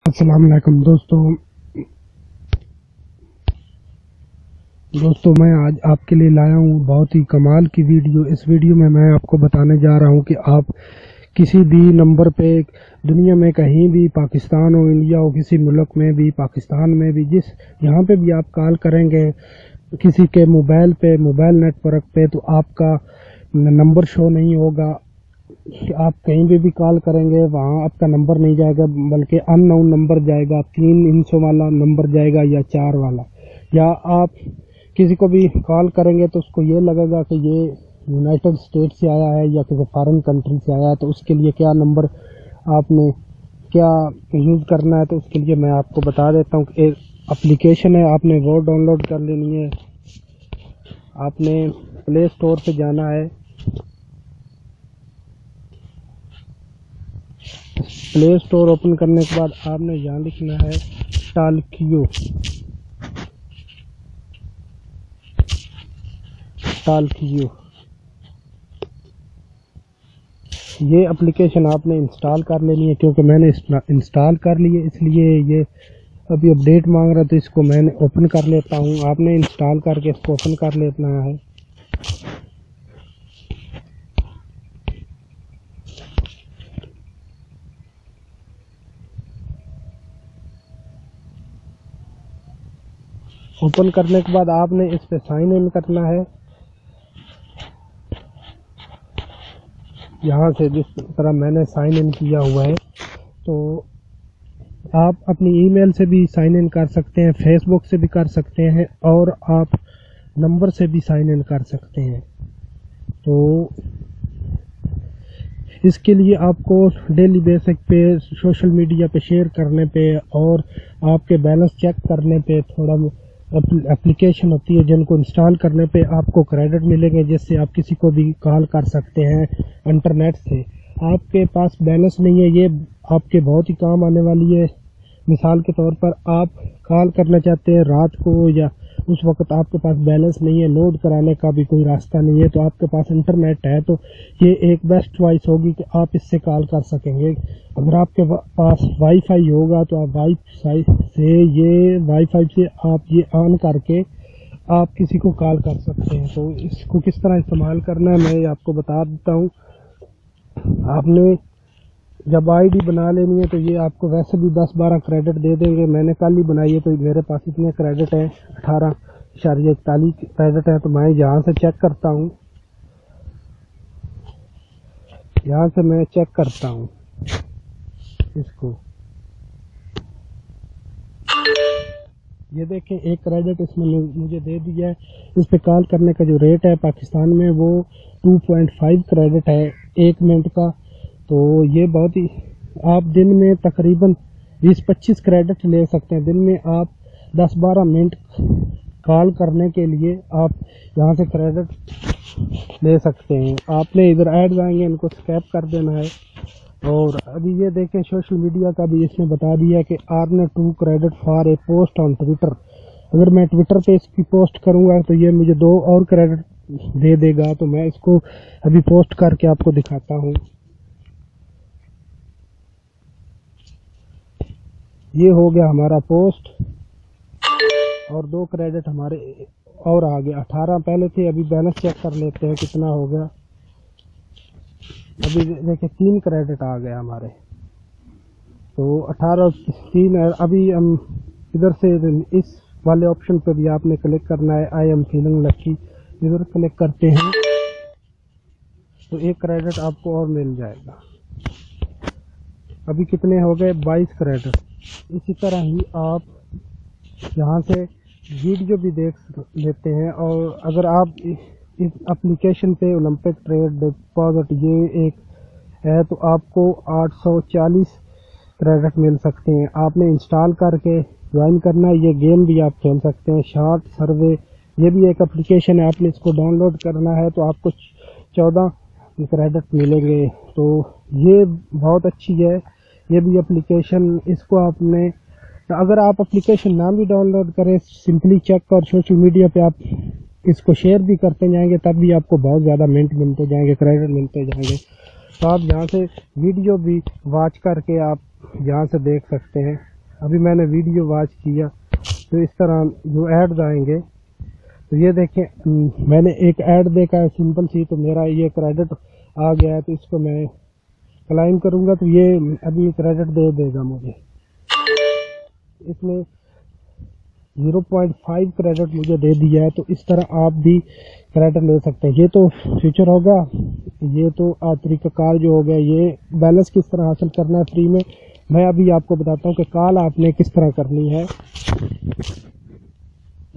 अस्सलाम वालेकुम दोस्तों, मैं आज आपके लिए लाया हूँ बहुत ही कमाल की वीडियो। इस वीडियो में मैं आपको बताने जा रहा हूँ कि आप किसी भी नंबर पे दुनिया में कहीं भी, पाकिस्तान हो, इंडिया हो, किसी मुल्क में भी, पाकिस्तान में भी, जिस यहाँ पे भी आप कॉल करेंगे किसी के मोबाइल पे, मोबाइल नेटवर्क पे, तो आपका नंबर शो नहीं होगा। आप कहीं भी कॉल करेंगे वहाँ आपका नंबर नहीं जाएगा, बल्कि अननोन नंबर जाएगा, 3 हिस्सों वाला नंबर जाएगा या 4 वाला। या आप किसी को भी कॉल करेंगे तो उसको ये लगेगा कि ये यूनाइटेड स्टेट से आया है या किसी फॉरेन कंट्री से आया है, तो उसके लिए क्या नंबर आपने क्या यूज़ करना है, तो उसके लिए मैं आपको बता देता हूँ। एक एप्लीकेशन है, आपने वो डाउनलोड कर लेनी है। आपने प्ले स्टोर पे जाना है। प्ले स्टोर ओपन करने के बाद आपने यहाँ लिखना है टॉलकियो। ये एप्लीकेशन आपने इंस्टॉल कर लेनी है, क्योंकि मैंने इंस्टॉल कर ली है, इसलिए ये अभी अपडेट मांग रहा है, तो इसको मैंने ओपन कर लेता हूँ। आपने इंस्टॉल करके इसको ओपन कर लेना है। ओपन करने के बाद आपने इस पे साइन इन करना है। यहाँ से जिस तरह मैंने साइन इन किया हुआ है, तो आप अपनी ईमेल से भी साइन इन कर सकते हैं, फेसबुक से भी कर सकते हैं, और आप नंबर से भी साइन इन कर सकते हैं। तो इसके लिए आपको डेली बेसिक पे सोशल मीडिया पे शेयर करने पे और आपके बैलेंस चेक करने पे थोड़ा एप्लीकेशन होती है, जिनको इंस्टॉल करने पे आपको क्रेडिट मिलेंगे, जिससे आप किसी को भी कॉल कर सकते हैं इंटरनेट से। आपके पास बैलेंस नहीं है, ये आपके बहुत ही काम आने वाली है। मिसाल के तौर पर आप कॉल करना चाहते हैं रात को, या उस वक्त आपके पास बैलेंस नहीं है, लोड कराने का भी कोई रास्ता नहीं है, तो आपके पास इंटरनेट है, तो ये एक बेस्ट चॉइस होगी कि आप इससे कॉल कर सकेंगे। अगर आपके पास वाईफाई होगा तो आप वाईफाई से आप ये ऑन करके आप किसी को कॉल कर सकते हैं। तो इसको किस तरह इस्तेमाल करना है मैं आपको बता देता हूँ। आपने जब आईडी बना लेनी है, तो ये आपको वैसे भी 10-12 क्रेडिट दे देंगे। मैंने कल ही बनाई है, तो मेरे पास इतने क्रेडिट हैं, 18.41 क्रेडिट है। तो मैं यहाँ से चेक करता हूँ, यहाँ से मैं चेक करता हूँ इसको। ये देखें, एक क्रेडिट इसमें मुझे दे दिया है। इस पे कॉल करने का जो रेट है पाकिस्तान में, वो 2.5 क्रेडिट है 1 मिनट का। तो ये बहुत ही, आप दिन में तकरीबन 20-25 क्रेडिट ले सकते हैं। दिन में आप 10-12 मिनट कॉल करने के लिए आप यहाँ से क्रेडिट ले सकते हैं। आपने इधर ऐड जाएंगे, इनको स्कैप कर देना है। और अभी ये देखें, सोशल मीडिया का भी इसने बता दिया कि आपने 2 credit for a post on Twitter. अगर मैं ट्विटर पे इसकी पोस्ट करूँगा तो ये मुझे 2 और क्रेडिट दे देगा। तो मैं इसको अभी पोस्ट करके आपको दिखाता हूँ। ये हो गया हमारा पोस्ट, और 2 क्रेडिट हमारे और आ गए। 18 पहले थे, अभी बैलेंस चेक कर लेते हैं कितना हो गया। अभी देखिए 3 क्रेडिट आ गए हमारे, तो 18 3। अभी हम इधर से इस वाले ऑप्शन पे भी आपने क्लिक करना है, आई एम फीलिंग लकी। इधर क्लिक करते हैं तो 1 क्रेडिट आपको और मिल जाएगा। अभी कितने हो गए? 22 क्रेडिट। इसी तरह ही आप यहाँ से वीडियो भी देख लेते हैं। और अगर आप इस एप्लीकेशन पे ओलंपिक ट्रेड डिपॉजिट ये एक है, तो आपको 840 क्रेडिट मिल सकते हैं। आपने इंस्टॉल करके ज्वाइन करना है। ये गेम भी आप खेल सकते हैं, शॉर्ट सर्वे, ये भी एक एप्लीकेशन है। आपने इसको डाउनलोड करना है तो आपको 14 क्रेडिट मिलेंगे। तो ये बहुत अच्छी है ये भी एप्लीकेशन। इसको आपने, अगर आप एप्लीकेशन ना भी डाउनलोड करें, सिंपली चेक और सोशल मीडिया पे आप इसको शेयर भी करते जाएंगे, तब भी आपको बहुत ज़्यादा मिनट मिलते जाएंगे, क्रेडिट मिलते जाएंगे। तो आप यहाँ से वीडियो भी वॉच करके आप यहाँ से देख सकते हैं। अभी मैंने वीडियो वॉच किया तो इस तरह जो ऐड्स आएंगे, तो ये देखें मैंने एक ऐड देखा है सिंपल सी, तो मेरा ये क्रेडिट आ गया है, तो इसको मैं क्लाइम करूंगा तो ये अभी क्रेडिट दे देगा मुझे। इसने 0.5 क्रेडिट मुझे दे दिया है। तो इस तरह आप भी क्रेडिट ले सकते हैं। ये तो फ्यूचर होगा, ये तो तरीकाकार जो हो गया। ये बैलेंस किस तरह हासिल करना है फ्री में, मैं अभी आपको बताता हूँ कि कॉल आपने किस तरह करनी है।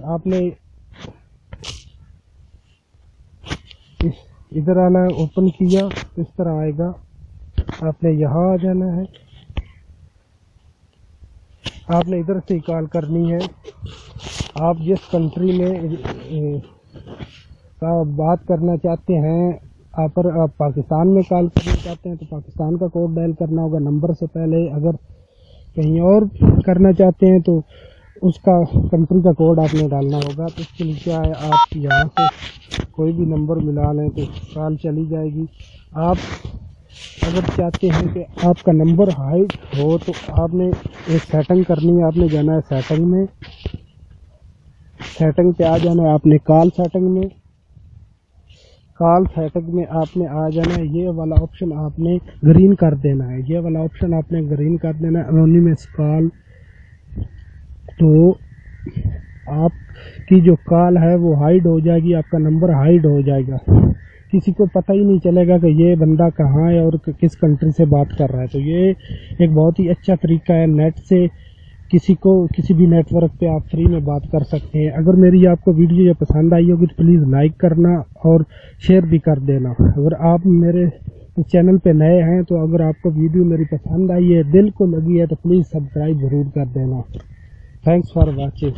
आपने इधर आना है, ओपन किया तो इस तरह आएगा, आपने यहाँ आ जाना है, आपने इधर से कॉल करनी है। आप जिस कंट्री में बात करना चाहते हैं, आप पाकिस्तान में कॉल करना चाहते हैं तो पाकिस्तान का कोड डायल करना होगा नंबर से पहले। अगर कहीं और करना चाहते हैं तो उसका कंट्री का कोड आपने डालना होगा। तो इसके लिए क्या है, आप यहाँ से कोई भी नंबर मिला लें तो कॉल चली जाएगी। आप अगर चाहते हैं कि आपका नंबर हाइड हो तो आपने एक सेटिंग करनी है। आपने जाना है सेटिंग में, सेटिंग पे आ जाना है आपने कॉल सेटिंग में, कॉल सेटिंग में आपने आ जाना है। ये वाला ऑप्शन आपने ग्रीन कर देना है, ये वाला ऑप्शन आपने ग्रीन कर देना है, एनोनिमस कॉल। तो आपकी जो कॉल है वो हाइड हो जाएगी, आपका नंबर हाइड हो जाएगा, किसी को पता ही नहीं चलेगा कि ये बंदा कहाँ है और किस कंट्री से बात कर रहा है। तो ये एक बहुत ही अच्छा तरीका है, नेट से किसी भी नेटवर्क पे आप फ्री में बात कर सकते हैं। अगर मेरी आपको वीडियो ये पसंद आई होगी तो प्लीज़ लाइक करना और शेयर भी कर देना। अगर आप मेरे चैनल पे नए हैं तो अगर आपको वीडियो मेरी पसंद आई है, दिल को लगी है, तो प्लीज़ सब्सक्राइब ज़रूर कर देना। Thanks for watching.